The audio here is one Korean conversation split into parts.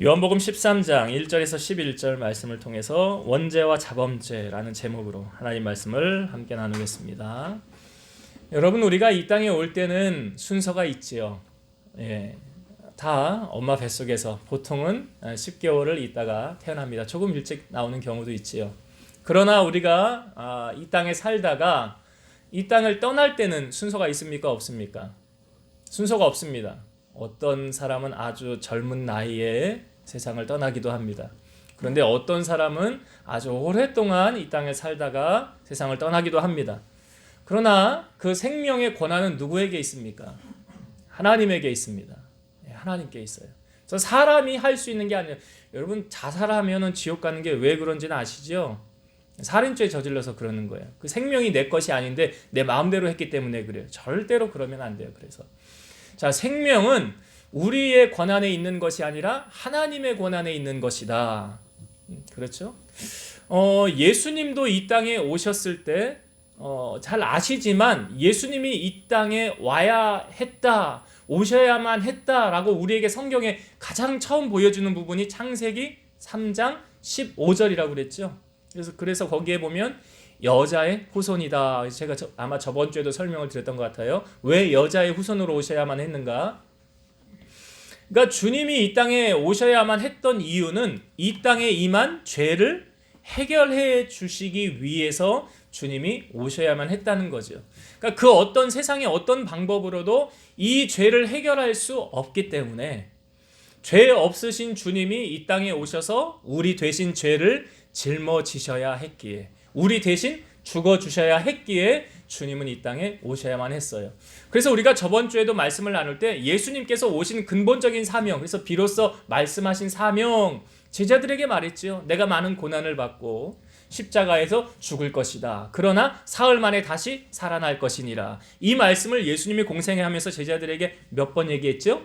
요한복음 13장 1절에서 11절 말씀을 통해서 원죄와 자범죄라는 제목으로 하나님 말씀을 함께 나누겠습니다. 여러분, 우리가 이 땅에 올 때는 순서가 있지요. 다 엄마 뱃속에서 보통은 10개월을 있다가 태어납니다. 조금 일찍 나오는 경우도 있지요. 그러나 우리가 이 땅에 살다가 이 땅을 떠날 때는 순서가 있습니까? 없습니까? 순서가 없습니다. 어떤 사람은 아주 젊은 나이에 세상을 떠나기도 합니다. 그런데 어떤 사람은 아주 오랫동안 이 땅에 살다가 세상을 떠나기도 합니다. 그러나 그 생명의 권한은 누구에게 있습니까? 하나님에게 있습니다. 하나님께 있어요. 그래서 사람이 할 수 있는 게 아니에요. 여러분, 자살하면 지옥 가는 게 왜 그런지는 아시죠? 살인죄 저질러서 그러는 거예요. 그 생명이 내 것이 아닌데 내 마음대로 했기 때문에 그래요. 절대로 그러면 안 돼요. 그래서 자, 생명은 우리의 권한에 있는 것이 아니라 하나님의 권한에 있는 것이다. 그렇죠? 예수님도 이 땅에 오셨을 때 잘 아시지만 예수님이 이 땅에 와야 했다, 오셔야만 했다라고 우리에게 성경에 가장 처음 보여주는 부분이 창세기 3장 15절이라고 그랬죠. 그래서 거기에 보면 여자의 후손이다. 제가 아마 저번 주에도 설명을 드렸던 것 같아요. 왜 여자의 후손으로 오셔야만 했는가? 그러니까 주님이 이 땅에 오셔야만 했던 이유는 이 땅에 임한 죄를 해결해 주시기 위해서 주님이 오셔야만 했다는 거죠. 그러니까 그 어떤 세상의 어떤 방법으로도 이 죄를 해결할 수 없기 때문에 죄 없으신 주님이 이 땅에 오셔서 우리 대신 죄를 짊어지셔야 했기에, 우리 대신 죽어주셔야 했기에 주님은 이 땅에 오셔야만 했어요. 그래서 우리가 저번 주에도 말씀을 나눌 때 예수님께서 오신 근본적인 사명, 그래서 비로소 말씀하신 사명, 제자들에게 말했지요. 내가 많은 고난을 받고 십자가에서 죽을 것이다. 그러나 사흘 만에 다시 살아날 것이니라. 이 말씀을 예수님이 공생애하면서 제자들에게 몇 번 얘기했죠?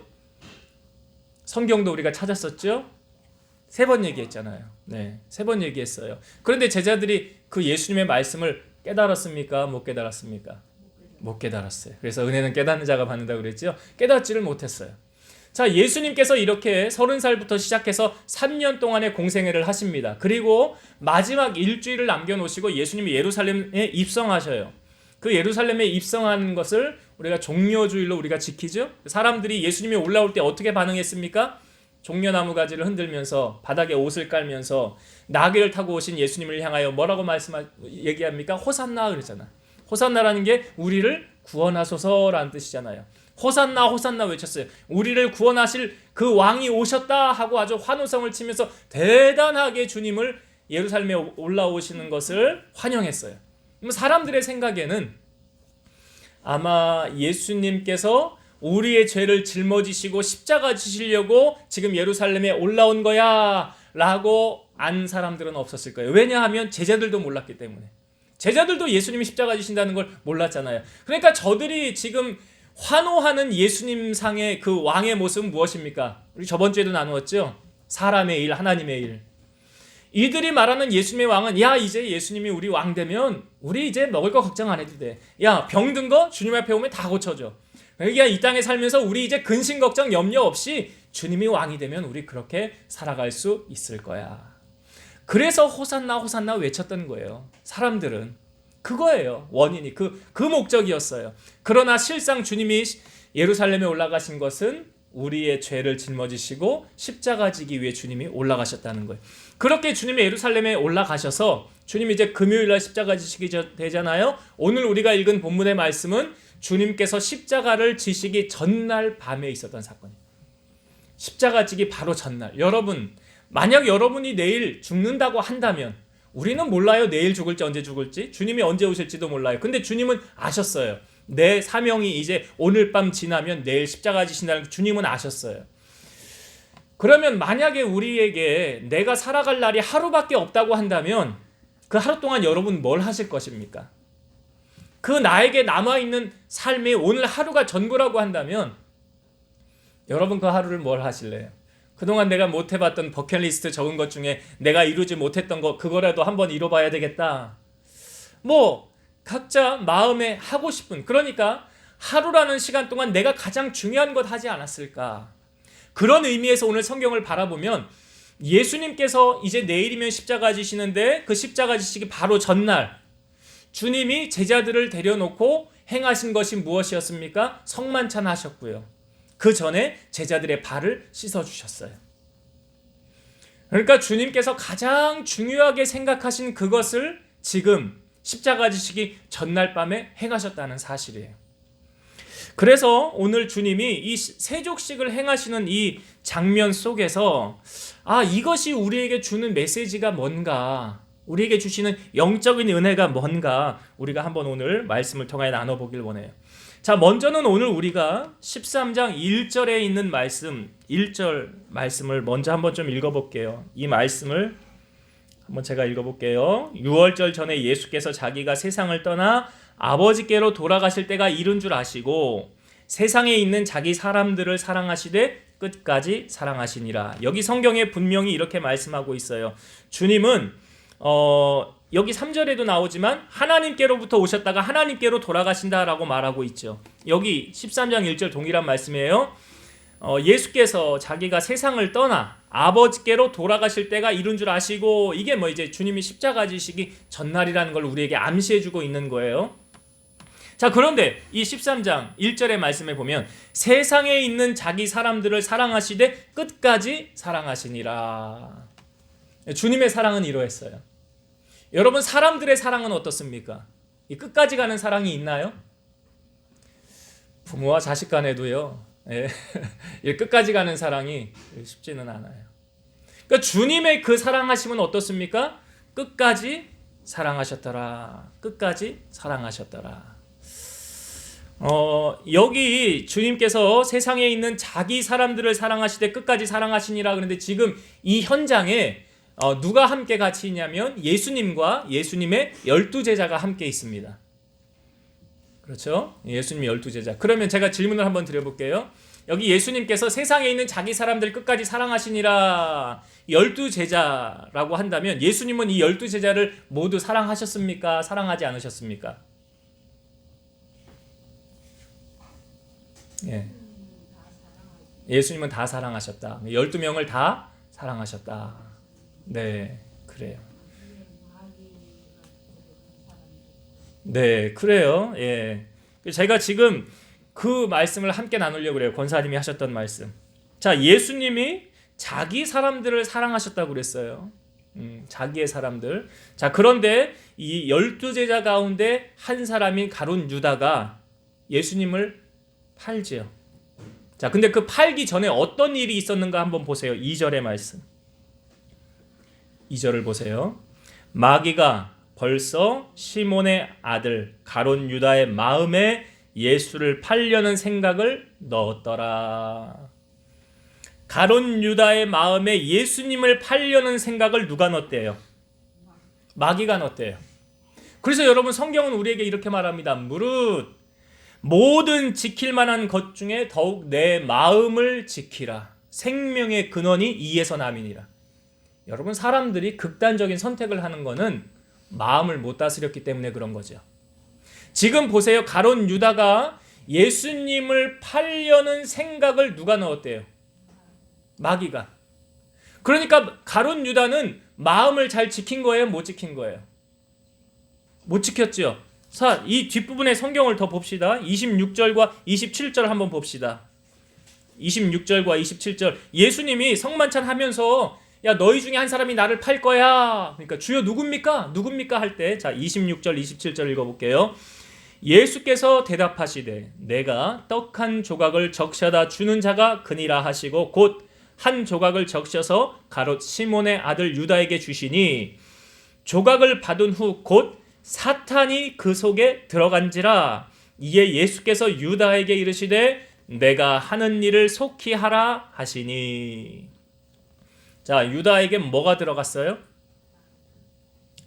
성경도 우리가 찾았었죠? 3번 얘기했잖아요. 네, 3번 얘기했어요. 그런데 제자들이 그 예수님의 말씀을 깨달았습니까? 못 깨달았습니까? 못 깨달았어요. 그래서 은혜는 깨닫는 자가 받는다고 그랬죠? 깨닫지를 못했어요. 자, 예수님께서 이렇게 30살부터 시작해서 3년 동안의 공생애를 하십니다. 그리고 마지막 일주일을 남겨놓으시고 예수님이 예루살렘에 입성하셔요. 그 예루살렘에 입성한 것을 우리가 종려주일로 우리가 지키죠. 사람들이 예수님이 올라올 때 어떻게 반응했습니까? 종려나무 가지를 흔들면서 바닥에 옷을 깔면서 나귀를 타고 오신 예수님을 향하여 뭐라고 얘기합니까? 호산나 그러잖아. 호산나라는 게 우리를 구원하소서라는 뜻이잖아요. 호산나 호산나 외쳤어요. 우리를 구원하실 그 왕이 오셨다 하고 아주 환호성을 치면서 대단하게 주님을 예루살렘에 올라오시는 것을 환영했어요. 사람들의 생각에는 아마 예수님께서 우리의 죄를 짊어지시고 십자가 지시려고 지금 예루살렘에 올라온 거야 라고 안 사람들은 없었을 거예요. 왜냐하면 제자들도 몰랐기 때문에. 제자들도 예수님이 십자가 지신다는 걸 몰랐잖아요. 그러니까 저들이 지금 환호하는 예수님 상의 그 왕의 모습은 무엇입니까? 우리 저번 주에도 나누었죠. 사람의 일, 하나님의 일. 이들이 말하는 예수님의 왕은 야, 이제 예수님이 우리 왕 되면 우리 이제 먹을 거 걱정 안 해도 돼. 야, 병든 거 주님 앞에 오면 다 고쳐줘. 그러니까 이 땅에 살면서 우리 이제 근심 걱정 염려 없이 주님이 왕이 되면 우리 그렇게 살아갈 수 있을 거야. 그래서 호산나 호산나 외쳤던 거예요. 사람들은 그거예요. 원인이 그 목적이었어요. 그러나 실상 주님이 예루살렘에 올라가신 것은 우리의 죄를 짊어지시고 십자가 지기 위해 주님이 올라가셨다는 거예요. 그렇게 주님이 예루살렘에 올라가셔서 주님이 이제 금요일날 십자가 지시기 되잖아요. 오늘 우리가 읽은 본문의 말씀은 주님께서 십자가를 지시기 전날 밤에 있었던 사건이에요. 십자가 지기 바로 전날. 여러분, 만약 여러분이 내일 죽는다고 한다면 우리는 몰라요. 내일 죽을지 언제 죽을지. 주님이 언제 오실지도 몰라요. 근데 주님은 아셨어요. 내 사명이 이제 오늘 밤 지나면 내일 십자가 지신다는 걸 주님은 아셨어요. 그러면 만약에 우리에게 내가 살아갈 날이 하루밖에 없다고 한다면 그 하루 동안 여러분 뭘 하실 것입니까? 그 나에게 남아있는 삶이 오늘 하루가 전부라고 한다면 여러분 그 하루를 뭘 하실래요? 그동안 내가 못해봤던 버킷리스트 적은 것 중에 내가 이루지 못했던 거 그거라도 한번 이뤄봐야 되겠다. 뭐 각자 마음에 하고 싶은, 그러니까 하루라는 시간 동안 내가 가장 중요한 것 하지 않았을까? 그런 의미에서 오늘 성경을 바라보면 예수님께서 이제 내일이면 십자가 지시는데 그 십자가 지시기 바로 전날 주님이 제자들을 데려놓고 행하신 것이 무엇이었습니까? 성만찬 하셨고요. 그 전에 제자들의 발을 씻어주셨어요. 그러니까 주님께서 가장 중요하게 생각하신 그것을 지금 십자가 지시기 전날 밤에 행하셨다는 사실이에요. 그래서 오늘 주님이 이 세족식을 행하시는 이 장면 속에서 이것이 우리에게 주는 메시지가 뭔가, 우리에게 주시는 영적인 은혜가 뭔가 우리가 한번 오늘 말씀을 통해 나눠보길 원해요. 자, 먼저는 오늘 우리가 13장 1절에 있는 말씀, 1절 말씀을 먼저 한번 좀 읽어볼게요. 이 말씀을 한번 제가 읽어볼게요. 6월절 전에 예수께서 자기가 세상을 떠나 아버지께로 돌아가실 때가 이른 줄 아시고 세상에 있는 자기 사람들을 사랑하시되 끝까지 사랑하시니라. 여기 성경에 분명히 이렇게 말씀하고 있어요. 주님은 여기 3절에도 나오지만 하나님께로부터 오셨다가 하나님께로 돌아가신다라고 말하고 있죠. 여기 13장 1절 동일한 말씀이에요. 예수께서 자기가 세상을 떠나 아버지께로 돌아가실 때가 이른 줄 아시고, 이게 이제 주님이 십자가 지시기 전날이라는 걸 우리에게 암시해주고 있는 거예요. 자, 그런데 이 13장 1절의 말씀에 보면 세상에 있는 자기 사람들을 사랑하시되 끝까지 사랑하시니라. 주님의 사랑은 이러했어요. 여러분, 사람들의 사랑은 어떻습니까? 이 끝까지 가는 사랑이 있나요? 부모와 자식 간에도요. 끝까지 가는 사랑이 쉽지는 않아요. 그러니까 주님의 그 사랑하심은 어떻습니까? 끝까지 사랑하셨더라. 끝까지 사랑하셨더라. 여기 주님께서 세상에 있는 자기 사람들을 사랑하시되 끝까지 사랑하시니라. 그런데 지금 이 현장에 누가 함께 같이 있냐면 예수님과 예수님의 12제자가 함께 있습니다. 그렇죠? 예수님의 12제자. 그러면 제가 질문을 한번 드려볼게요. 여기 예수님께서 세상에 있는 자기 사람들 끝까지 사랑하시니라 12제자라고 한다면 예수님은 이 12제자를 모두 사랑하셨습니까? 사랑하지 않으셨습니까? 예. 예수님은 다 사랑하셨다. 12명을 다 사랑하셨다. 네, 그래요. 네, 그래요. 예. 제가 지금 그 말씀을 함께 나누려고 그래요. 권사님이 하셨던 말씀. 자, 예수님이 자기 사람들을 사랑하셨다고 그랬어요. 자기의 사람들. 자, 그런데 이 12제자 가운데 한 사람인 가룟 유다가 예수님을 팔지요. 자, 근데 그 팔기 전에 어떤 일이 있었는가 한번 보세요. 2절의 말씀. 2절을 보세요. 마귀가 벌써 시몬의 아들 가룟 유다의 마음에 예수를 팔려는 생각을 넣었더라. 가룟 유다의 마음에 예수님을 팔려는 생각을 누가 넣었대요? 마귀가 넣었대요. 그래서 여러분, 성경은 우리에게 이렇게 말합니다. 무릇 모든 지킬 만한 것 중에 더욱 내 마음을 지키라. 생명의 근원이 이에서 남이니라. 여러분, 사람들이 극단적인 선택을 하는 거는 마음을 못 다스렸기 때문에 그런 거죠. 지금 보세요. 가룟 유다가 예수님을 팔려는 생각을 누가 넣었대요? 마귀가. 그러니까 가룟 유다는 마음을 잘 지킨 거예요? 못 지킨 거예요? 못 지켰죠. 자, 이 뒷부분의 성경을 더 봅시다. 26절과 27절 한번 봅시다. 26절과 27절. 예수님이 성만찬 하면서 야, 너희 중에 한 사람이 나를 팔 거야. 그러니까 주여 누굽니까? 누굽니까? 할 때, 자, 26절, 27절 읽어볼게요. 예수께서 대답하시되 내가 떡 한 조각을 적셔다 주는 자가 그니라 하시고 곧 한 조각을 적셔서 가롯 시몬의 아들 유다에게 주시니 조각을 받은 후 곧 사탄이 그 속에 들어간지라. 이에 예수께서 유다에게 이르시되 내가 하는 일을 속히 하라 하시니. 자, 유다에게 뭐가 들어갔어요?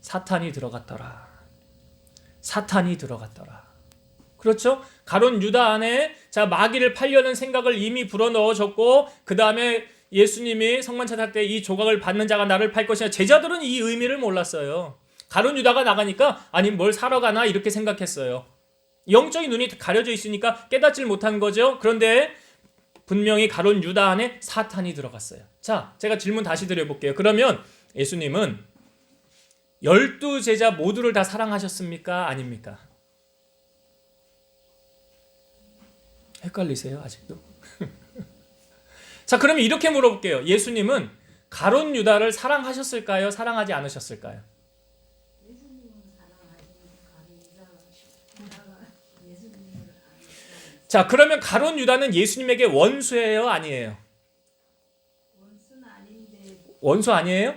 사탄이 들어갔더라. 사탄이 들어갔더라. 그렇죠? 가룟 유다 안에 자, 마귀를 팔려는 생각을 이미 불어넣어줬고, 그 다음에 예수님이 성만찬 할 때 이 조각을 받는 자가 나를 팔 것이냐. 제자들은 이 의미를 몰랐어요. 가룟 유다가 나가니까 아니 뭘 사러 가나 이렇게 생각했어요. 영적인 눈이 가려져 있으니까 깨닫질 못한 거죠. 그런데 분명히 가룟 유다 안에 사탄이 들어갔어요. 자, 제가 질문 다시 드려볼게요. 그러면 예수님은 12제자 모두를 다 사랑하셨습니까? 아닙니까? 헷갈리세요? 아직도? 자, 그러면 이렇게 물어볼게요. 예수님은 가룟 유다를 사랑하셨을까요? 사랑하지 않으셨을까요? 자, 그러면 가룟 유다는 예수님에게 원수예요? 아니에요? 원수는 아닌데 원수 아니에요?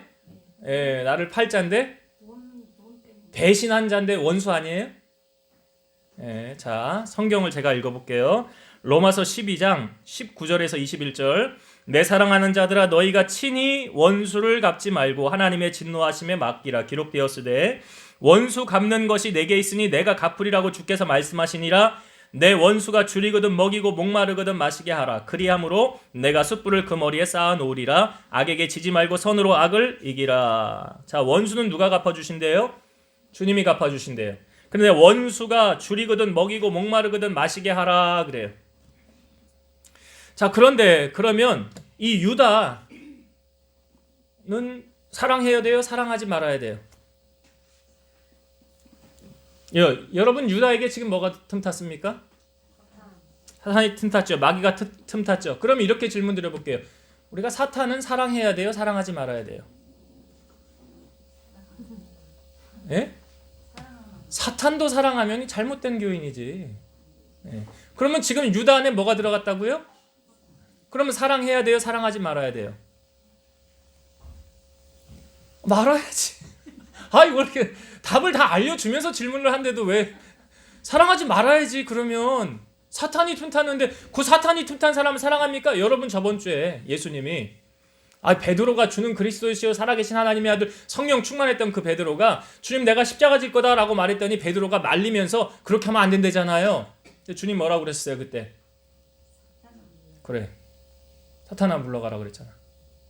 예, 나를 팔자인데 배신한 자인데 원수 아니에요? 예, 자, 성경을 제가 읽어볼게요. 로마서 12장 19절에서 21절. 내 사랑하는 자들아 너희가 친히 원수를 갚지 말고 하나님의 진노하심에 맡기라. 기록되었으되 원수 갚는 것이 내게 있으니 내가 갚으리라고 주께서 말씀하시니라. 내 원수가 줄이거든 먹이고 목마르거든 마시게 하라. 그리함으로 내가 숯불을 그 머리에 쌓아 놓으리라. 악에게 지지 말고 선으로 악을 이기라. 자, 원수는 누가 갚아주신대요? 주님이 갚아주신대요. 그런데 원수가 줄이거든 먹이고 목마르거든 마시게 하라 그래요. 자, 그런데 그러면 이 유다는 사랑해야 돼요? 사랑하지 말아야 돼요? 여러분 유다에게 지금 뭐가 틈탔습니까? 사탄이 틈탔죠. 마귀가 틈탔죠. 그럼 이렇게 질문 드려볼게요. 우리가 사탄은 사랑해야 돼요? 사랑하지 말아야 돼요? 예? 사탄도 사랑하면 잘못된 교인이지. 예. 그러면 지금 유다 안에 뭐가 들어갔다고요? 그러면 사랑해야 돼요? 사랑하지 말아야 돼요? 말아야지. 이거 이렇게 답을 다 알려주면서 질문을 한데도 왜 사랑하지 말아야지. 그러면 사탄이 틈탔는데 그 사탄이 틈탄 사람을 사랑합니까? 여러분 저번 주에 예수님이 베드로가 주는 그리스도이시오 살아계신 하나님의 아들 성령 충만했던 그 베드로가 주님 내가 십자가 질 거다라고 말했더니 베드로가 말리면서 그렇게 하면 안 된다잖아요. 주님 뭐라고 그랬어요 그때? 그래, 사탄아 물러가라 그랬잖아.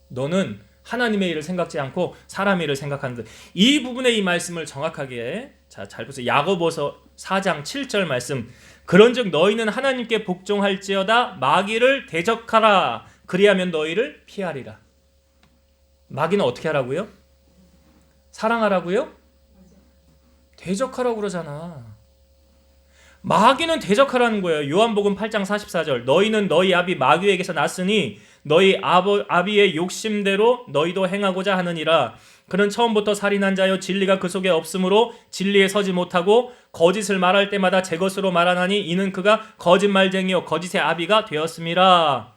너는 하나님의 일을 생각지 않고 사람의 일을 생각하는데, 이 부분에 이 말씀을 정확하게 잘 보세요. 야고보서 4장 7절 말씀. 그런즉 너희는 하나님께 복종할지어다 마귀를 대적하라. 그리하면 너희를 피하리라. 마귀는 어떻게 하라고요? 사랑하라고요? 대적하라고 그러잖아. 마귀는 대적하라는 거예요. 요한복음 8장 44절. 너희는 너희 아비 마귀에게서 났으니 너희 아비의 욕심대로 너희도 행하고자 하느니라. 그는 처음부터 살인한 자여 진리가 그 속에 없으므로 진리에 서지 못하고 거짓을 말할 때마다 제 것으로 말하나니 이는 그가 거짓말쟁이요 거짓의 아비가 되었음이라.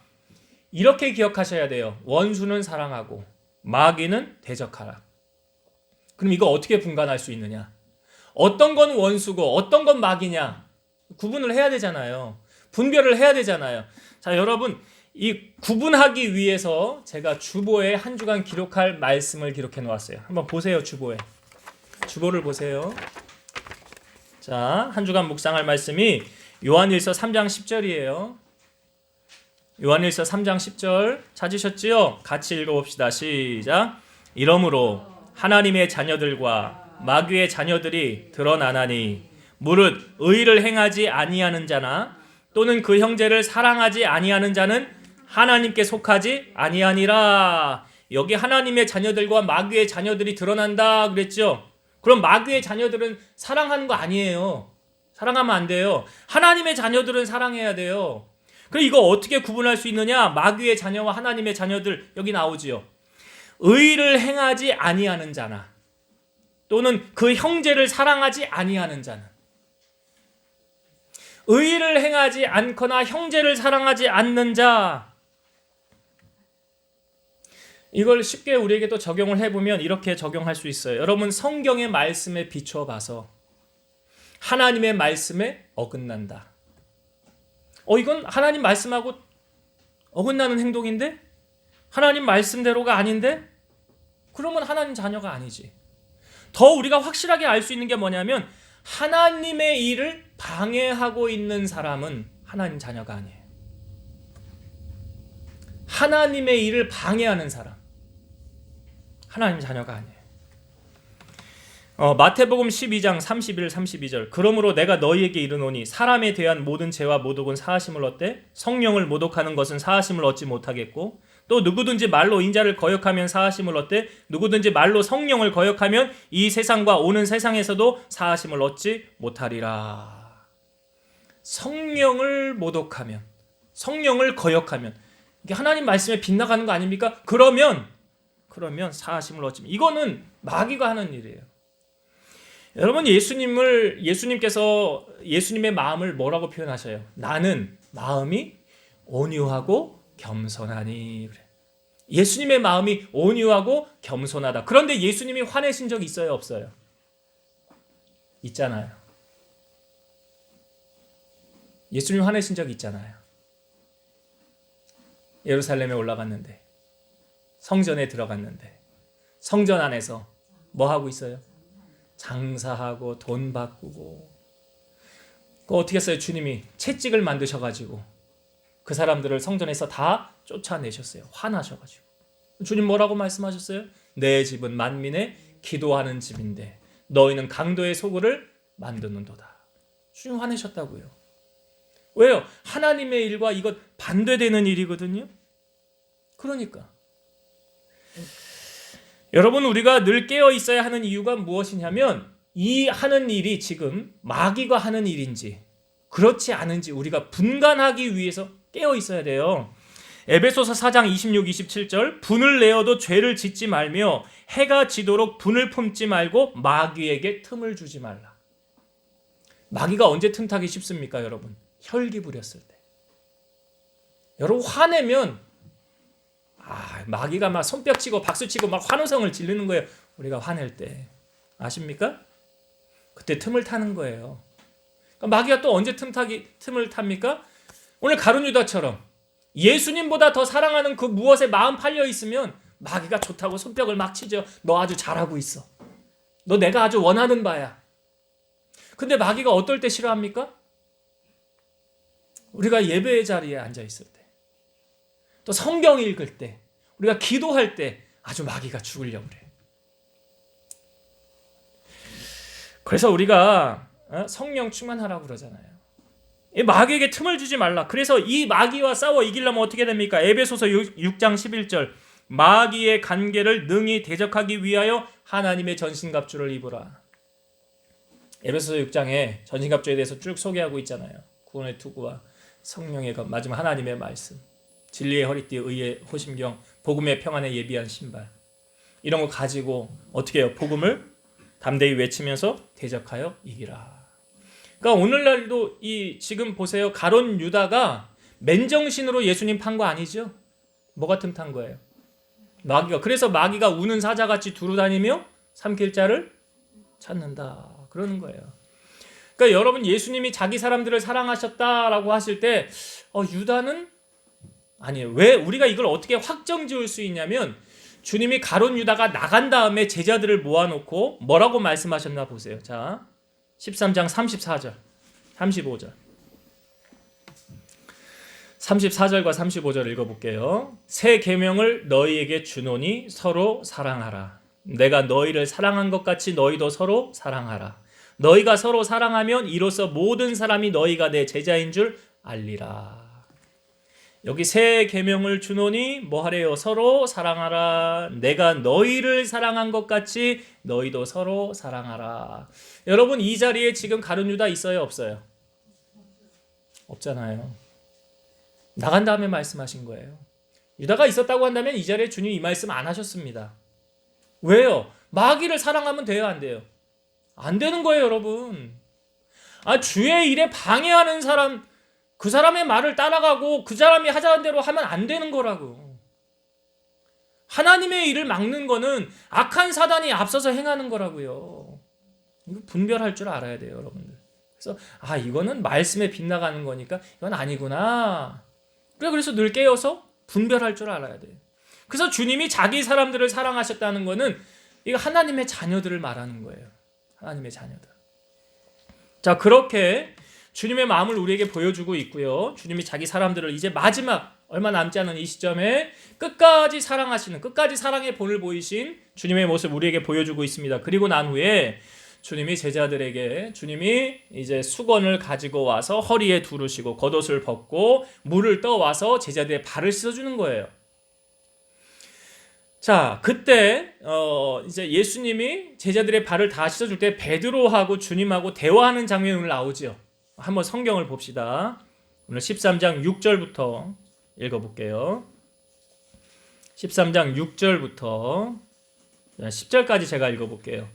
이렇게 기억하셔야 돼요. 원수는 사랑하고 마귀는 대적하라. 그럼 이거 어떻게 분간할 수 있느냐? 어떤 건 원수고 어떤 건 마귀냐? 구분을 해야 되잖아요. 분별을 해야 되잖아요. 자, 여러분 이 구분하기 위해서 제가 주보에 한 주간 기록할 말씀을 기록해 놓았어요. 한번 보세요. 주보를 보세요. 자, 한 주간 묵상할 말씀이 요한일서 3장 10절이에요. 요한일서 3장 10절 찾으셨지요? 같이 읽어봅시다. 시작. 이러므로 하나님의 자녀들과 마귀의 자녀들이 드러나나니 무릇 의를 행하지 아니하는 자나 또는 그 형제를 사랑하지 아니하는 자는 하나님께 속하지 아니하니라. 여기 하나님의 자녀들과 마귀의 자녀들이 드러난다 그랬죠. 그럼 마귀의 자녀들은 사랑하는 거 아니에요. 사랑하면 안 돼요. 하나님의 자녀들은 사랑해야 돼요. 그럼 이거 어떻게 구분할 수 있느냐? 마귀의 자녀와 하나님의 자녀들 여기 나오지요. 의를 행하지 아니하는 자나 또는 그 형제를 사랑하지 아니하는 자는, 의를 행하지 않거나 형제를 사랑하지 않는 자, 이걸 쉽게 우리에게 또 적용을 해보면 이렇게 적용할 수 있어요. 여러분 성경의 말씀에 비추어 봐서 하나님의 말씀에 어긋난다. 이건 하나님 말씀하고 어긋나는 행동인데? 하나님 말씀대로가 아닌데? 그러면 하나님 자녀가 아니지. 더 우리가 확실하게 알 수 있는 게 뭐냐면 하나님의 일을 방해하고 있는 사람은 하나님 자녀가 아니에요. 하나님의 일을 방해하는 사람, 하나님 자녀가 아니에요. 마태복음 12장 31, 32절. 그러므로 내가 너희에게 이르노니 사람에 대한 모든 죄와 모독은 사하심을 얻되 성령을 모독하는 것은 사하심을 얻지 못하겠고 또 누구든지 말로 인자를 거역하면 사하심을 얻되 누구든지 말로 성령을 거역하면 이 세상과 오는 세상에서도 사하심을 얻지 못하리라. 성령을 모독하면, 성령을 거역하면 이게 하나님 말씀에 빗나가는 거 아닙니까? 그러면 사하심을 얻지. 이거는 마귀가 하는 일이에요. 여러분, 예수님께서 예수님의 마음을 뭐라고 표현하셔요? 나는 마음이 온유하고 겸손하니. 그래. 예수님의 마음이 온유하고 겸손하다. 그런데 예수님이 화내신 적 있어요, 없어요? 있잖아요. 예수님 화내신 적 있잖아요. 예루살렘에 올라갔는데, 성전에 들어갔는데, 성전 안에서 뭐 하고 있어요? 장사하고 돈 바꾸고. 어떻게 했어요? 주님이 채찍을 만드셔가지고 그 사람들을 성전에서 다 쫓아내셨어요. 화나셔가지고. 주님 뭐라고 말씀하셨어요? 내 집은 만민의 기도하는 집인데 너희는 강도의 소굴을 만드는도다. 주님 화내셨다고요. 왜요? 하나님의 일과 이것 반대되는 일이거든요. 그러니까 여러분, 우리가 늘 깨어 있어야 하는 이유가 무엇이냐면 이 하는 일이 지금 마귀가 하는 일인지 그렇지 않은지 우리가 분간하기 위해서 깨어 있어야 돼요. 에베소서 4장 26, 27절. 분을 내어도 죄를 짓지 말며 해가 지도록 분을 품지 말고 마귀에게 틈을 주지 말라. 마귀가 언제 틈타기 쉽습니까, 여러분? 혈기 부렸을 때. 여러분, 화내면 마귀가 막 손뼉치고 박수치고 막 환호성을 지르는 거예요. 우리가 화낼 때. 아십니까? 그때 틈을 타는 거예요. 그러니까 마귀가 또 언제 틈을 탑니까? 오늘 가룟 유다처럼 예수님보다 더 사랑하는 그 무엇에 마음 팔려 있으면 마귀가 좋다고 손뼉을 막 치죠. 너 아주 잘하고 있어. 너 내가 아주 원하는 바야. 근데 마귀가 어떨 때 싫어합니까? 우리가 예배의 자리에 앉아 있을 때, 또 성경 읽을 때, 우리가 기도할 때 아주 마귀가 죽으려고 그래. 그래서 우리가 성령 충만하라고 그러잖아요. 이 마귀에게 틈을 주지 말라. 그래서 이 마귀와 싸워 이기려면 어떻게 됩니까? 에베소서 6장 11절. 마귀의 간계를 능히 대적하기 위하여 하나님의 전신갑주를 입으라. 에베소서 6장에 전신갑주에 대해서 쭉 소개하고 있잖아요. 구원의 투구와 성령의 것, 마지막 하나님의 말씀, 진리의 허리띠, 의의 호심경, 복음의 평안에 예비한 신발, 이런 거 가지고 어떻게 해요? 복음을 담대히 외치면서 대적하여 이기라. 그러니까 오늘날도 지금 보세요. 가룟 유다가 맨정신으로 예수님 판 거 아니죠? 뭐가 틈탄 거예요? 마귀가. 그래서 마귀가 우는 사자같이 두루다니며 삼킬 자를 찾는다. 그러는 거예요. 그러니까 여러분, 예수님이 자기 사람들을 사랑하셨다라고 하실 때 유다는 아니에요. 왜 우리가 이걸 어떻게 확정 지을 수 있냐면 주님이 가룟 유다가 나간 다음에 제자들을 모아놓고 뭐라고 말씀하셨나 보세요. 자, 13장 34절, 35절. 34절과 35절 읽어볼게요. 새 계명을 너희에게 주노니 서로 사랑하라. 내가 너희를 사랑한 것 같이 너희도 서로 사랑하라. 너희가 서로 사랑하면 이로써 모든 사람이 너희가 내 제자인 줄 알리라. 여기 새 계명을 주노니 뭐 하래요? 서로 사랑하라. 내가 너희를 사랑한 것 같이 너희도 서로 사랑하라. 여러분, 이 자리에 지금 가룟 유다 있어요, 없어요? 없잖아요. 나간 다음에 말씀하신 거예요. 유다가 있었다고 한다면 이 자리에 주님 이 말씀 안 하셨습니다. 왜요? 마귀를 사랑하면 돼요, 안 돼요? 안 되는 거예요, 여러분. 주의 일에 방해하는 사람, 그 사람의 말을 따라가고 그 사람이 하자는 대로 하면 안 되는 거라고. 하나님의 일을 막는 거는 악한 사단이 앞서서 행하는 거라고요. 이거 분별할 줄 알아야 돼요, 여러분들. 그래서 이거는 말씀에 빗나가는 거니까 이건 아니구나. 그래서 늘 깨어서 분별할 줄 알아야 돼요. 그래서 주님이 자기 사람들을 사랑하셨다는 거는 이거 하나님의 자녀들을 말하는 거예요. 하나님의 자녀들. 자, 그렇게 주님의 마음을 우리에게 보여주고 있고요. 주님이 자기 사람들을 이제 마지막 얼마 남지 않은 이 시점에 끝까지 사랑하시는, 끝까지 사랑의 본을 보이신 주님의 모습 우리에게 보여주고 있습니다. 그리고 난 후에 주님이 제자들에게 주님이 이제 수건을 가지고 와서 허리에 두르시고 겉옷을 벗고 물을 떠와서 제자들의 발을 씻어주는 거예요. 자, 그때 이제 예수님이 제자들의 발을 다 씻어줄 때 베드로하고 주님하고 대화하는 장면이 오늘 나오죠. 한번 성경을 봅시다. 오늘 13장 6절부터 읽어볼게요. 13장 6절부터 10절까지 제가 읽어볼게요.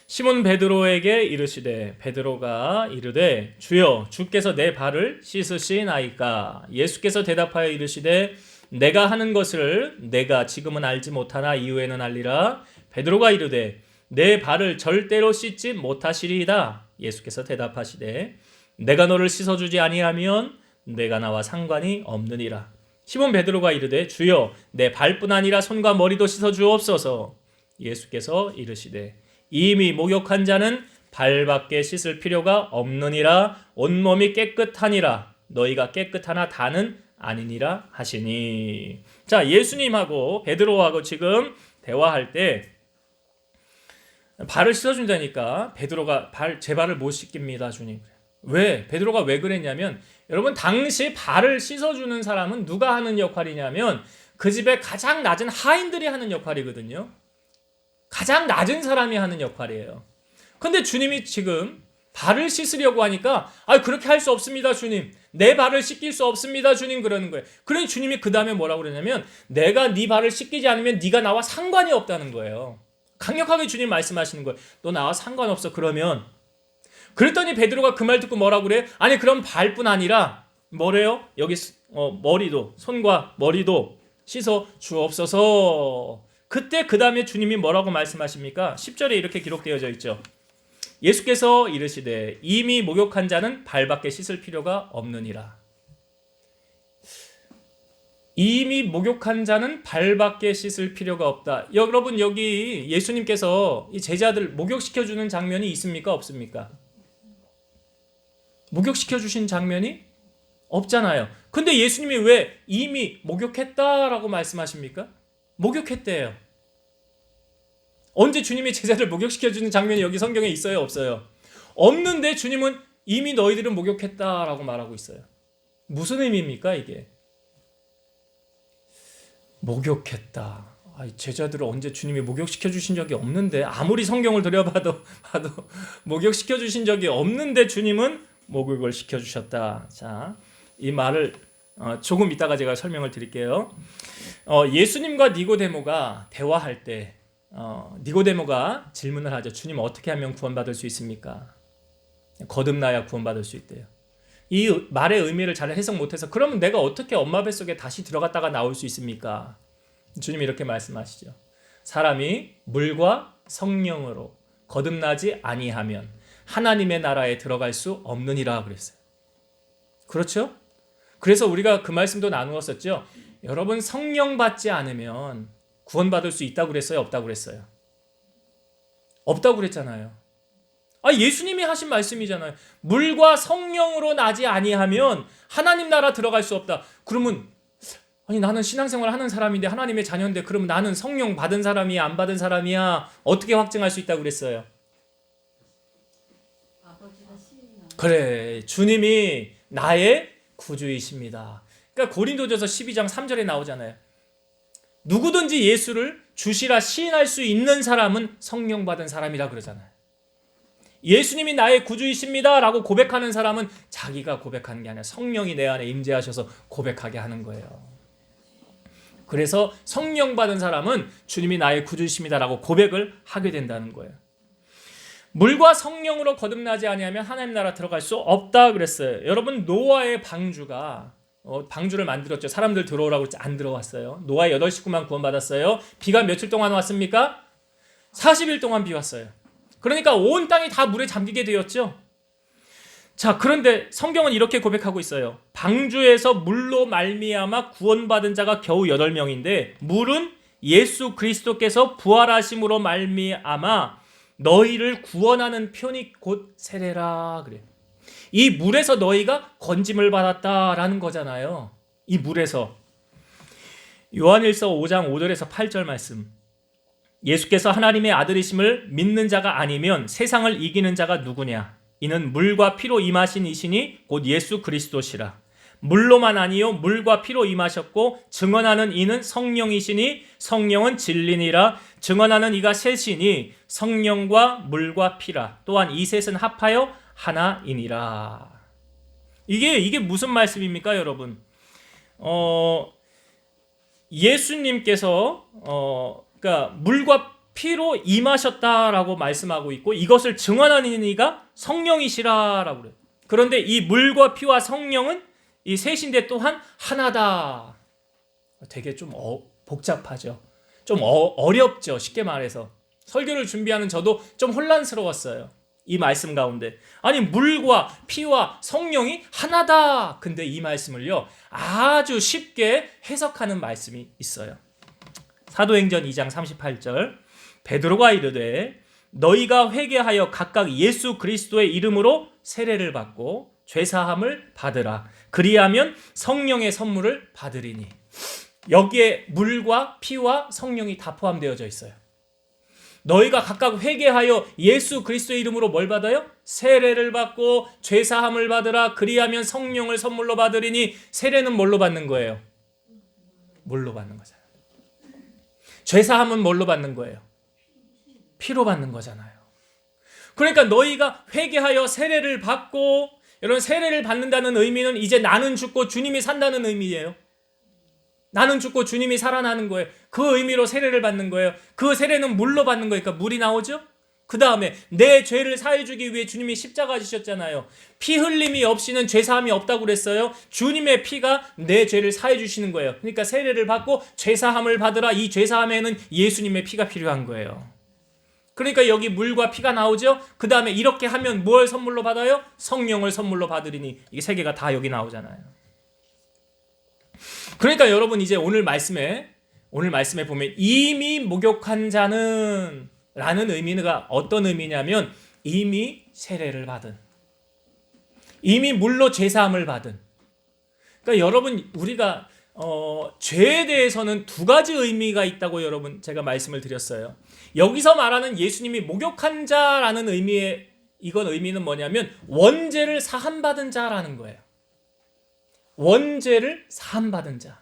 시몬 베드로에게 이르시되 베드로가 이르되 주여 주께서 내 발을 씻으시나이까. 예수께서 대답하여 이르시되 내가 하는 것을 내가 지금은 알지 못하나 이후에는 알리라. 베드로가 이르되 내 발을 절대로 씻지 못하시리이다. 예수께서 대답하시되 내가 너를 씻어주지 아니하면 내가 나와 상관이 없느니라. 시몬 베드로가 이르되 주여 내 발뿐 아니라 손과 머리도 씻어주옵소서. 예수께서 이르시되 이미 목욕한 자는 발밖에 씻을 필요가 없느니라. 온몸이 깨끗하니라. 너희가 깨끗하나 다는 아니니라 하시니. 자, 예수님하고 베드로하고 지금 대화할 때 발을 씻어준다니까 베드로가 제 발을 못 씻깁니다 주님. 왜? 베드로가 왜 그랬냐면 여러분 당시 발을 씻어주는 사람은 누가 하는 역할이냐면 그 집에 가장 낮은 하인들이 하는 역할이거든요. 가장 낮은 사람이 하는 역할이에요. 근데 주님이 지금 발을 씻으려고 하니까 그렇게 할 수 없습니다 주님. 내 발을 씻길 수 없습니다 주님 그러는 거예요. 그러니 주님이 그 다음에 뭐라고 그러냐면 내가 네 발을 씻기지 않으면 네가 나와 상관이 없다는 거예요. 강력하게 주님 말씀하시는 거예요. 너 나와 상관없어. 그러면 그랬더니 베드로가 그 말 듣고 뭐라고 그래? 아니 그럼 발뿐 아니라 뭐래요? 여기 머리도 손과 머리도 씻어 주옵소서. 그때 그 다음에 주님이 뭐라고 말씀하십니까? 10절에 이렇게 기록되어져 있죠. 예수께서 이르시되 이미 목욕한 자는 발밖에 씻을 필요가 없느니라. 이미 목욕한 자는 발밖에 씻을 필요가 없다. 여러분 여기 예수님께서 이 제자들 목욕시켜주는 장면이 있습니까? 없습니까? 목욕시켜주신 장면이 없잖아요. 근데 예수님이 왜 이미 목욕했다라고 말씀하십니까? 목욕했대요. 언제 주님이 제자들 목욕시켜주는 장면이 여기 성경에 있어요? 없어요? 없는데 주님은 이미 너희들은 목욕했다라고 말하고 있어요. 무슨 의미입니까 이게? 목욕했다. 제자들을 언제 주님이 목욕시켜주신 적이 없는데 아무리 성경을 들여봐도 목욕시켜주신 적이 없는데 주님은 목욕을 시켜주셨다. 자, 이 말을 조금 이따가 제가 설명을 드릴게요. 예수님과 니고데모가 대화할 때 니고데모가 질문을 하죠. 주님 어떻게 하면 구원받을 수 있습니까? 거듭나야 구원받을 수 있대요. 이 말의 의미를 잘 해석 못해서 그러면 내가 어떻게 엄마 뱃속에 다시 들어갔다가 나올 수 있습니까? 주님이 이렇게 말씀하시죠. 사람이 물과 성령으로 거듭나지 아니하면 하나님의 나라에 들어갈 수 없느니라 그랬어요. 그렇죠? 그래서 우리가 그 말씀도 나누었었죠. 여러분 성령 받지 않으면 구원받을 수 있다고 그랬어요? 없다고 그랬어요? 없다고 그랬잖아요. 예수님이 하신 말씀이잖아요. 물과 성령으로 나지 아니하면 하나님 나라 들어갈 수 없다. 그러면 나는 신앙생활 하는 사람인데 하나님의 자녀인데 그러면 나는 성령 받은 사람이야 안 받은 사람이야 어떻게 확증할 수 있다고 그랬어요? 그래, 주님이 나의 구주이십니다. 그러니까 고린도전서 12장 3절에 나오잖아요. 누구든지 예수를 주시라 시인할 수 있는 사람은 성령 받은 사람이라 그러잖아요. 예수님이 나의 구주이십니다 라고 고백하는 사람은 자기가 고백하는 게 아니라 성령이 내 안에 임재하셔서 고백하게 하는 거예요. 그래서 성령 받은 사람은 주님이 나의 구주이십니다 라고 고백을 하게 된다는 거예요. 물과 성령으로 거듭나지 아니하면 하나님 나라 들어갈 수 없다 그랬어요. 여러분 노아의 방주가 방주를 만들었죠. 사람들 들어오라고 했지 안 들어왔어요. 노아의 8식구만 구원받았어요. 비가 며칠 동안 왔습니까? 40일 동안 비 왔어요. 그러니까 온 땅이 다 물에 잠기게 되었죠. 자, 그런데 성경은 이렇게 고백하고 있어요. 방주에서 물로 말미암아 구원받은 자가 겨우 8명인데 물은 예수 그리스도께서 부활하심으로 말미암아 너희를 구원하는 편이 곧 세례라 그래요. 이 물에서 너희가 건짐을 받았다라는 거잖아요. 이 물에서. 요한일서 5장 5절에서 8절 말씀 예수께서 하나님의 아들이심을 믿는 자가 아니면 세상을 이기는 자가 누구냐? 이는 물과 피로 임하신 이시니 곧 예수 그리스도시라. 물로만 아니요 물과 피로 임하셨고 증언하는 이는 성령이시니 성령은 진리니라. 증언하는 이가 셋이니 성령과 물과 피라. 또한 이 셋은 합하여 하나이니라. 이게 무슨 말씀입니까, 여러분? 예수님께서 그러니까 물과 피로 임하셨다라고 말씀하고 있고 이것을 증언하는 이가 성령이시라라고 그래요. 그런데 이 물과 피와 성령은 이 셋인데 또한 하나다. 되게 좀 복잡하죠. 좀 어렵죠. 쉽게 말해서. 설교를 준비하는 저도 좀 혼란스러웠어요. 이 말씀 가운데. 아니 물과 피와 성령이 하나다. 근데 이 말씀을요. 아주 쉽게 해석하는 말씀이 있어요. 사도행전 2장 38절. 베드로가 이르되 너희가 회개하여 각각 예수 그리스도의 이름으로 세례를 받고 죄사함을 받으라. 그리하면 성령의 선물을 받으리니. 여기에 물과 피와 성령이 다 포함되어져 있어요. 너희가 각각 회개하여 예수 그리스도의 이름으로 뭘 받아요? 세례를 받고 죄사함을 받으라. 그리하면 성령을 선물로 받으리니. 세례는 뭘로 받는 거예요? 물로 받는 거잖아요. 죄사함은 뭘로 받는 거예요? 피로 받는 거잖아요. 그러니까 너희가 회개하여 세례를 받고, 여러분 세례를 받는다는 의미는 이제 나는 죽고 주님이 산다는 의미예요. 나는 죽고 주님이 살아나는 거예요. 그 의미로 세례를 받는 거예요. 그 세례는 물로 받는 거니까 물이 나오죠. 그 다음에 내 죄를 사해주기 위해 주님이 십자가 지셨잖아요. 피 흘림이 없이는 죄사함이 없다고 그랬어요. 주님의 피가 내 죄를 사해주시는 거예요. 그러니까 세례를 받고 죄사함을 받으라. 이 죄사함에는 예수님의 피가 필요한 거예요. 그러니까 여기 물과 피가 나오죠. 그 다음에 이렇게 하면 뭘 선물로 받아요? 성령을 선물로 받으리니. 이게 세 개가 다 여기 나오잖아요. 그러니까 여러분 이제 오늘 말씀에 보면 이미 목욕한 자는 라는 의미가 어떤 의미냐면 이미 세례를 받은, 이미 물로 죄사함을 받은. 그러니까 여러분 우리가 죄에 대해서는 두 가지 의미가 있다고 여러분 제가 말씀을 드렸어요. 여기서 말하는 예수님이 목욕한 자라는 의미는 뭐냐면 원죄를 사함받은 자라는 거예요. 원죄를 사함받은 자.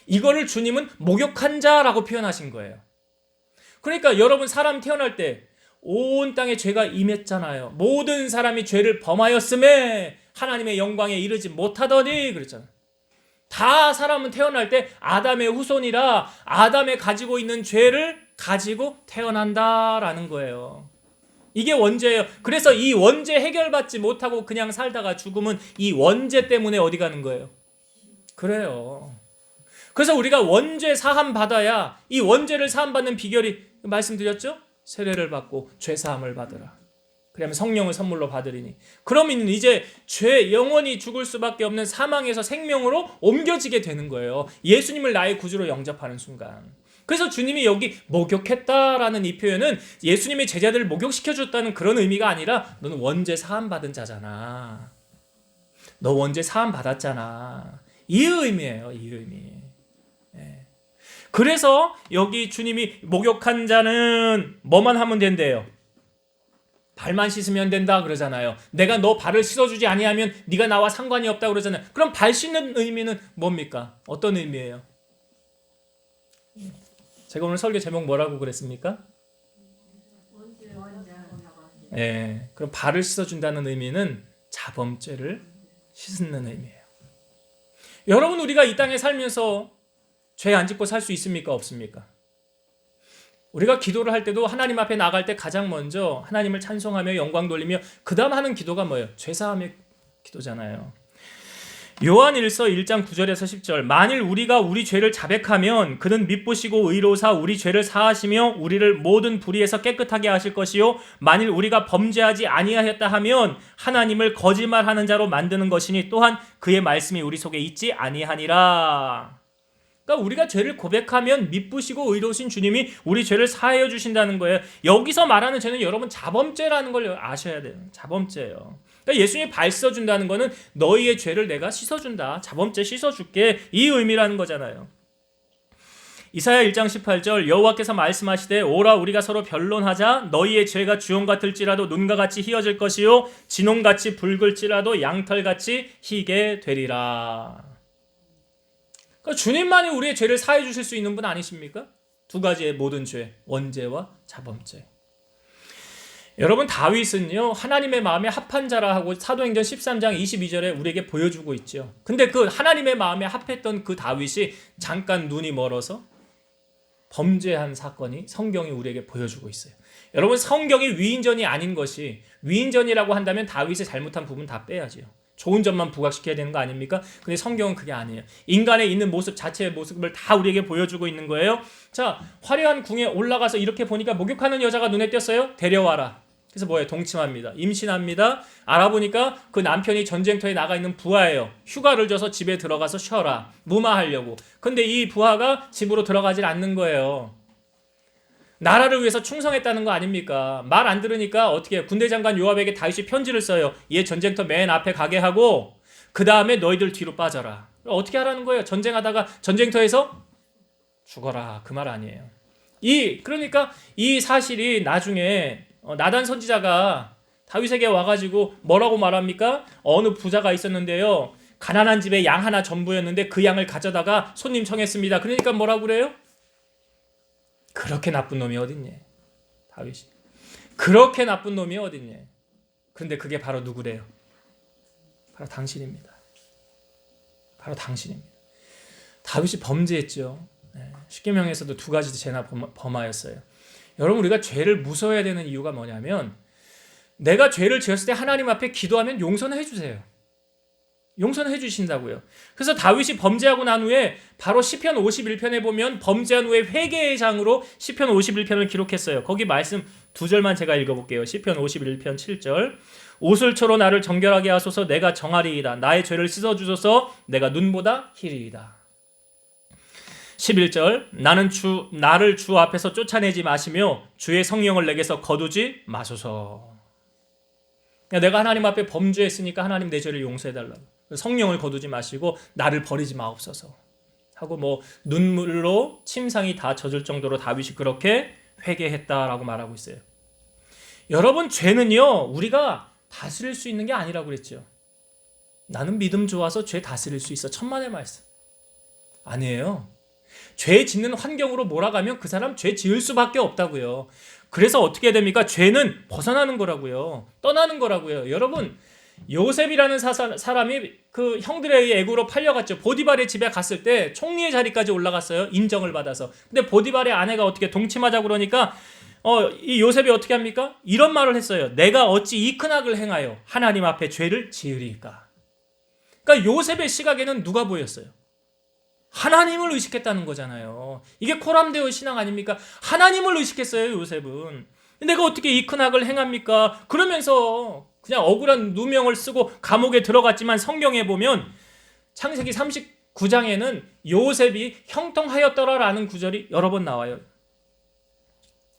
이거를 주님은 목욕한 자라고 표현하신 거예요. 그러니까 여러분 사람 태어날 때 온 땅에 죄가 임했잖아요. 모든 사람이 죄를 범하였음에 하나님의 영광에 이르지 못하더니 그랬잖아요. 다 사람은 태어날 때 아담의 후손이라 아담에 가지고 있는 죄를 가지고 태어난다라는 거예요. 이게 원죄예요. 그래서 이 원죄 해결받지 못하고 그냥 살다가 죽으면 이 원죄 때문에 어디 가는 거예요? 그래요. 그래서 우리가 원죄 사함 받아야, 이 원죄를 사함 받는 비결이 말씀드렸죠? 세례를 받고 죄 사함을 받으라. 그러면 성령을 선물로 받으리니. 그러면 이제 죄 영원히 죽을 수밖에 없는 사망에서 생명으로 옮겨지게 되는 거예요. 예수님을 나의 구주로 영접하는 순간. 그래서 주님이 여기 목욕했다라는 이 표현은 예수님의 제자들을 목욕시켜줬다는 그런 의미가 아니라 너는 원죄 사함 받은 자잖아. 너 원죄 사함 받았잖아. 이 의미예요. 이 의미. 그래서 여기 주님이 목욕한 자는 뭐만 하면 된대요? 발만 씻으면 된다 그러잖아요. 내가 너 발을 씻어주지 아니하면 네가 나와 상관이 없다 그러잖아요. 그럼 발 씻는 의미는 뭡니까? 어떤 의미예요? 제가 오늘 설교 제목 뭐라고 그랬습니까? 그럼 발을 씻어준다는 의미는 자범죄를 씻는 의미예요. 여러분 우리가 이 땅에 살면서 죄 안 짓고 살 수 있습니까? 없습니까? 우리가 기도를 할 때도 하나님 앞에 나갈 때 가장 먼저 하나님을 찬송하며 영광 돌리며 그 다음 하는 기도가 뭐예요? 죄사함의 기도잖아요. 요한일서 1장 9절에서 10절. 만일 우리가 우리 죄를 자백하면 그는 미쁘시고 의로사 우리 죄를 사하시며 우리를 모든 불의에서 깨끗하게 하실 것이요 만일 우리가 범죄하지 아니하였다 하면 하나님을 거짓말하는 자로 만드는 것이니 또한 그의 말씀이 우리 속에 있지 아니하니라. 그러니까 우리가 죄를 고백하면 미쁘시고 의로우신 주님이 우리 죄를 사하여 주신다는 거예요. 여기서 말하는 죄는 여러분 자범죄라는 걸 아셔야 돼요. 자범죄예요. 그러니까 예수님이 발 씻어준다는 거는 너희의 죄를 내가 씻어준다. 자범죄 씻어줄게. 이 의미라는 거잖아요. 이사야 1장 18절 여호와께서 말씀하시되 오라 우리가 서로 변론하자 너희의 죄가 주홍 같을지라도 눈과 같이 희어질 것이요 진홍같이 붉을지라도 양털같이 희게 되리라. 그러니까 주님만이 우리의 죄를 사해 주실 수 있는 분 아니십니까? 두 가지의 모든 죄, 원죄와 자범죄. 여러분 다윗은요 하나님의 마음에 합한 자라 하고 사도행전 13장 22절에 우리에게 보여주고 있죠. 근데 그 하나님의 마음에 합했던 그 다윗이 잠깐 눈이 멀어서 범죄한 사건이 성경이 우리에게 보여주고 있어요. 여러분 성경이 위인전이 아닌 것이 위인전이라고 한다면 다윗의 잘못한 부분 다 빼야죠. 좋은 점만 부각시켜야 되는 거 아닙니까? 근데 성경은 그게 아니에요. 인간의 있는 모습 자체의 모습을 다 우리에게 보여주고 있는 거예요. 자, 화려한 궁에 올라가서 이렇게 보니까 목욕하는 여자가 눈에 띄었어요. 데려와라. 그래서 뭐예요? 동침합니다. 임신합니다. 알아보니까 그 남편이 전쟁터에 나가 있는 부하예요. 휴가를 줘서 집에 들어가서 쉬어라. 무마하려고. 근데 이 부하가 집으로 들어가질 않는 거예요. 나라를 위해서 충성했다는 거 아닙니까? 말 안 들으니까 어떻게 해요? 군대 장관 요압에게 다윗이 편지를 써요. 얘 전쟁터 맨 앞에 가게 하고 그 다음에 너희들 뒤로 빠져라. 어떻게 하라는 거예요? 전쟁하다가 전쟁터에서 죽어라. 그 말 아니에요. 그러니까 이 사실이 나중에 나단 선지자가 다윗에게 와가지고 뭐라고 말합니까? 어느 부자가 있었는데요. 가난한 집에 양 하나 전부였는데 그 양을 가져다가 손님 청했습니다. 그러니까 뭐라고 그래요? 그렇게 나쁜 놈이 어딨냐? 다윗이. 그렇게 나쁜 놈이 어딨냐? 그런데 그게 바로 누구래요? 바로 당신입니다. 바로 당신입니다. 다윗이 범죄했죠. 십계명에서도 두 가지 죄나 범하였어요. 여러분 우리가 죄를 무서워해야 되는 이유가 뭐냐면 내가 죄를 지었을 때 하나님 앞에 기도하면 용서는 해주세요. 용서는 해주신다고요. 그래서 다윗이 범죄하고 난 후에 바로 시편 51편에 보면 범죄한 후에 회개의 장으로 시편 51편을 기록했어요. 거기 말씀 두 절만 제가 읽어볼게요. 시편 51편 7절 옷을 초로 나를 정결하게 하소서 내가 정하리이다. 나의 죄를 씻어주소서 내가 눈보다 희리이다. 11절 나를 주 앞에서 쫓아내지 마시며 주의 성령을 내게서 거두지 마소서. 내가 하나님 앞에 범죄했으니까 하나님 내 죄를 용서해달라고. 성령을 거두지 마시고 나를 버리지 마옵소서 하고 뭐 눈물로 침상이 다 젖을 정도로 다윗이 그렇게 회개했다라고 말하고 있어요. 여러분 죄는요 우리가 다스릴 수 있는 게 아니라고 그랬죠. 나는 믿음 좋아서 죄 다스릴 수 있어. 천만의 말씀. 아니에요. 죄 짓는 환경으로 몰아가면 그 사람 죄 지을 수밖에 없다고요. 그래서 어떻게 됩니까? 죄는 벗어나는 거라고요. 떠나는 거라고요. 여러분 요셉이라는 사람이 그 형들에 의해 애굽으로 팔려갔죠. 보디발의 집에 갔을 때 총리의 자리까지 올라갔어요. 인정을 받아서. 근데 보디발의 아내가 어떻게 동침하자고 그러니까 이 요셉이 어떻게 합니까? 이런 말을 했어요. 내가 어찌 이 큰 악을 행하여 하나님 앞에 죄를 지으리까? 그러니까 요셉의 시각에는 누가 보였어요? 하나님을 의식했다는 거잖아요. 이게 코람데오 신앙 아닙니까? 하나님을 의식했어요, 요셉은. 내가 어떻게 이 큰 악을 행합니까? 그러면서 그냥 억울한 누명을 쓰고 감옥에 들어갔지만 성경에 보면 창세기 39장에는 요셉이 형통하였더라라는 구절이 여러 번 나와요.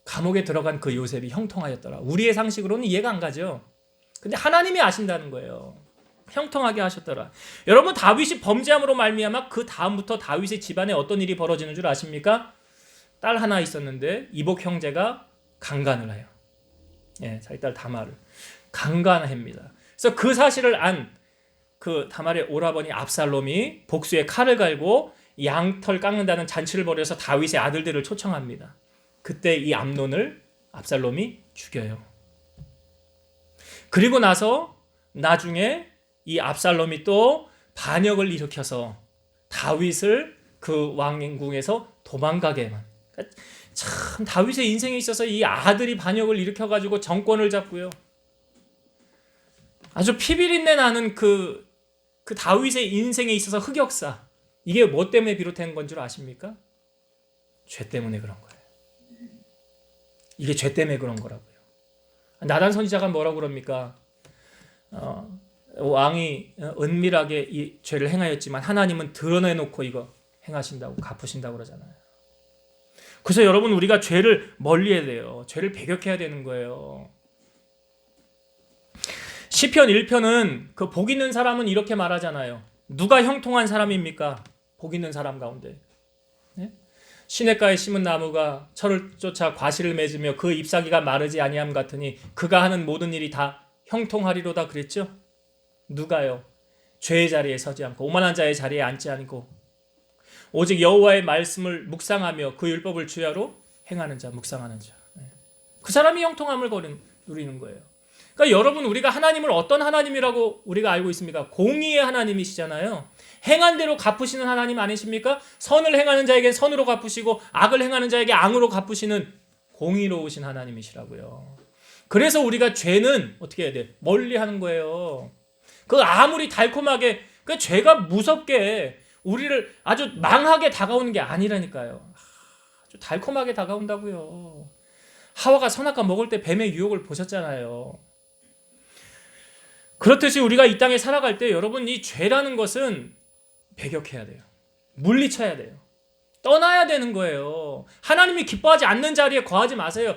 감옥에 들어간 그 요셉이 형통하였더라. 우리의 상식으로는 이해가 안 가죠. 근데 하나님이 아신다는 거예요. 형통하게 하셨더라. 여러분 다윗이 범죄함으로 말미암아 그 다음부터 다윗의 집안에 어떤 일이 벌어지는 줄 아십니까? 딸 하나 있었는데 이복 형제가 강간을 해요. 자기 딸 다말을 강간합니다. 그래서 그 사실을 안 그 다말의 오라버니 압살롬이 복수에 칼을 갈고 양털 깎는다는 잔치를 벌여서 다윗의 아들들을 초청합니다. 그때 이 암논을 압살롬이 죽여요. 그리고 나서 나중에 이 압살롬이 또 반역을 일으켜서 다윗을 그 왕궁에서 도망가게만. 참 다윗의 인생에 있어서 이 아들이 반역을 일으켜가지고 정권을 잡고요. 아주 피비린내 나는 그 다윗의 인생에 있어서 흑역사. 이게 뭐 때문에 비롯된 건 줄 아십니까? 죄 때문에 그런 거예요. 이게 죄 때문에 그런 거라고요. 나단 선지자가 뭐라고 그럽니까? 왕이 은밀하게 이 죄를 행하였지만 하나님은 드러내놓고 이거 행하신다고 갚으신다고 그러잖아요. 그래서 여러분 우리가 죄를 멀리해야 돼요. 죄를 배격해야 되는 거예요. 시편 1편은 그 복 있는 사람은 이렇게 말하잖아요. 누가 형통한 사람입니까? 복 있는 사람 가운데. 시냇가에 심은 나무가 철을 쫓아 과실을 맺으며 그 잎사귀가 마르지 아니함 같으니 그가 하는 모든 일이 다 형통하리로다 그랬죠? 누가요? 죄의 자리에 서지 않고 오만한 자의 자리에 앉지 않고 오직 여호와의 말씀을 묵상하며 그 율법을 주야로 행하는 자, 묵상하는 자. 그 사람이 형통함을 누리는 거예요. 그러니까 여러분, 우리가 하나님을 어떤 하나님이라고 우리가 알고 있습니까? 공의의 하나님이시잖아요. 행한 대로 갚으시는 하나님 아니십니까? 선을 행하는 자에게 선으로 갚으시고 악을 행하는 자에게 악으로 갚으시는 공의로우신 하나님이시라고요. 그래서 우리가 죄는 어떻게 해야 돼? 멀리하는 거예요. 그 아무리 달콤하게 그 죄가 무섭게 우리를 아주 망하게 다가오는 게 아니라니까요. 아주 달콤하게 다가온다고요. 하와가 선악과 먹을 때 뱀의 유혹을 보셨잖아요. 그렇듯이 우리가 이 땅에 살아갈 때 여러분, 이 죄라는 것은 배격해야 돼요. 물리쳐야 돼요. 떠나야 되는 거예요. 하나님이 기뻐하지 않는 자리에 거하지 마세요.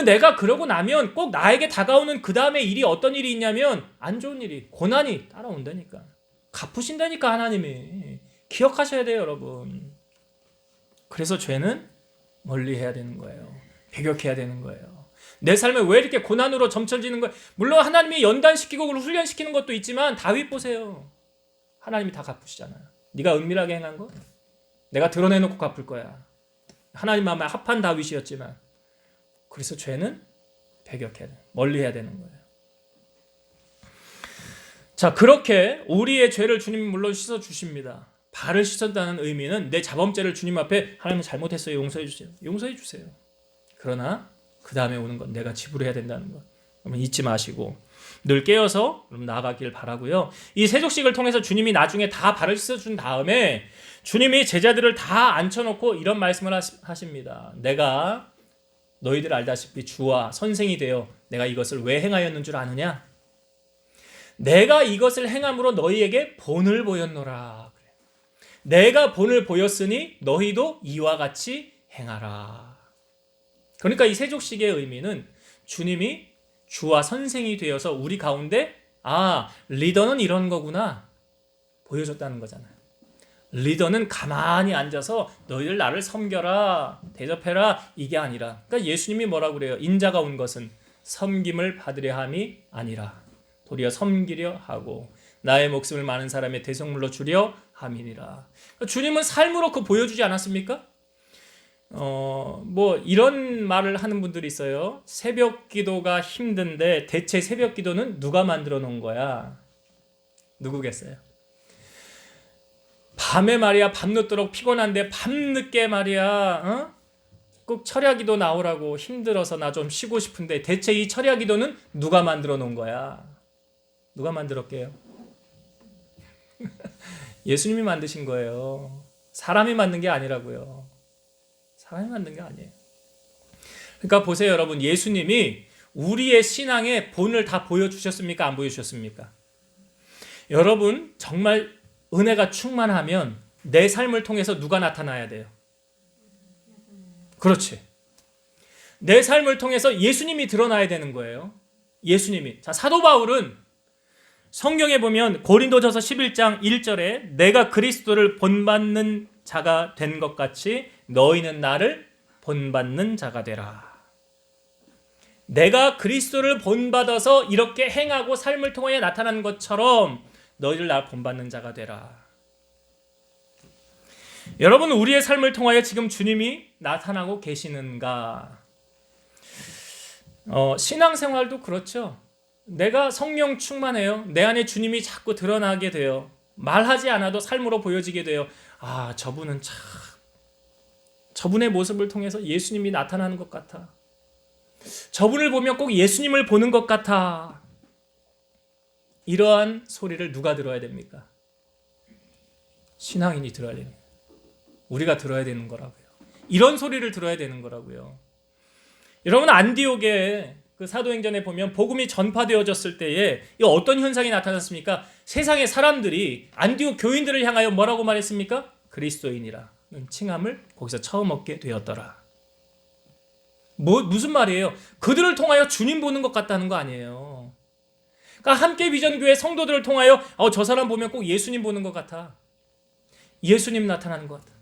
내가 그러고 나면 꼭 나에게 다가오는 그 다음에 일이 어떤 일이 있냐면 안 좋은 일이, 고난이 따라온다니까. 갚으신다니까 하나님이. 기억하셔야 돼요, 여러분. 그래서 죄는 멀리해야 되는 거예요. 배격해야 되는 거예요. 내 삶에 왜 이렇게 고난으로 점철지는 거예요? 물론 하나님이 연단시키고 훈련시키는 것도 있지만 다윗 보세요. 하나님이 다 갚으시잖아요. 네가 은밀하게 행한 거 내가 드러내놓고 갚을 거야. 하나님 마음에 합한 다윗이었지만, 그래서 죄는 배격해야 돼. 멀리해야 되는 거예요. 자, 그렇게 우리의 죄를 주님이 물론 씻어주십니다. 발을 씻었다는 의미는 내 자범죄를 주님 앞에 하나님 잘못했어요, 용서해 주세요. 용서해 주세요. 그러나 그 다음에 오는 건 내가 지불해야 된다는 것. 그러면 잊지 마시고 늘 깨어서 나아가길 바라고요. 이 세족식을 통해서 주님이 나중에 다 발을 씻어준 다음에 주님이 제자들을 다 앉혀놓고 이런 말씀을 하십니다. 내가 너희들 알다시피 주와 선생이 되어 내가 이것을 왜 행하였는 줄 아느냐? 내가 이것을 행함으로 너희에게 본을 보였노라. 내가 본을 보였으니 너희도 이와 같이 행하라. 그러니까 이 세족식의 의미는 주님이 주와 선생이 되어서 우리 가운데 리더는 이런 거구나 보여줬다는 거잖아요. 리더는 가만히 앉아서 너희들 나를 섬겨라, 대접해라, 이게 아니라, 그러니까 예수님이 뭐라고 그래요? 인자가 온 것은 섬김을 받으려 함이 아니라 도리어 섬기려 하고 나의 목숨을 많은 사람의 대속물로 주려 함이니라. 그러니까 주님은 삶으로 그 보여주지 않았습니까? 이런 말을 하는 분들이 있어요. 새벽 기도가 힘든데 대체 새벽 기도는 누가 만들어 놓은 거야? 누구겠어요? 밤에 말이야, 밤늦도록 피곤한데 밤늦게 말이야, 꼭 철야기도 나오라고 힘들어서 나 좀 쉬고 싶은데 대체 이 철야기도는 누가 만들어 놓은 거야? 누가 만들었게요? 예수님이 만드신 거예요. 사람이 만든 게 아니라고요. 사람이 만든 게 아니에요. 그러니까 보세요, 여러분. 예수님이 우리의 신앙의 본을 다 보여주셨습니까? 안 보여주셨습니까? 여러분, 정말 은혜가 충만하면 내 삶을 통해서 누가 나타나야 돼요? 그렇지. 내 삶을 통해서 예수님이 드러나야 되는 거예요. 예수님이. 자, 사도 바울은 성경에 보면 고린도전서 11장 1절에 내가 그리스도를 본받는 자가 된 것 같이 너희는 나를 본받는 자가 되라. 내가 그리스도를 본받아서 이렇게 행하고 삶을 통하여 나타나는 것처럼 너희들 나를 본받는 자가 되라. 여러분, 우리의 삶을 통하여 지금 주님이 나타나고 계시는가? 신앙생활도 그렇죠. 내가 성령 충만해요. 내 안에 주님이 자꾸 드러나게 돼요. 말하지 않아도 삶으로 보여지게 돼요. 저분은 참, 저분의 모습을 통해서 예수님이 나타나는 것 같아. 저분을 보면 꼭 예수님을 보는 것 같아. 이러한 소리를 누가 들어야 됩니까? 신앙인이 들어야 됩니다. 우리가 들어야 되는 거라고요. 이런 소리를 들어야 되는 거라고요. 여러분, 안디옥에 그 사도행전에 보면 복음이 전파되어졌을 때에 어떤 현상이 나타났습니까? 세상의 사람들이 안디옥 교인들을 향하여 뭐라고 말했습니까? 그리스도인이라는 칭함을 거기서 처음 얻게 되었더라. 무슨 말이에요? 그들을 통하여 주님 보는 것 같다는 거 아니에요. 그러니까 함께 비전교회 성도들을 통하여 저 사람 보면 꼭 예수님 보는 것 같아. 예수님 나타나는 것 같아.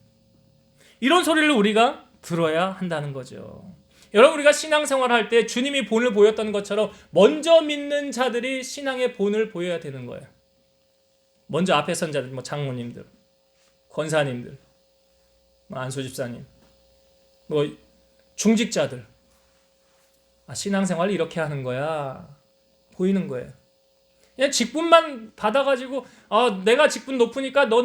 이런 소리를 우리가 들어야 한다는 거죠. 여러분, 우리가 신앙생활할 때 주님이 본을 보였던 것처럼 먼저 믿는 자들이 신앙의 본을 보여야 되는 거예요. 먼저 앞에 선 자들, 뭐 장로님들, 권사님들, 뭐 안수 집사님, 뭐 중직자들, 신앙생활을 이렇게 하는 거야 보이는 거예요. 그냥 직분만 받아가지고 내가 직분 높으니까 너는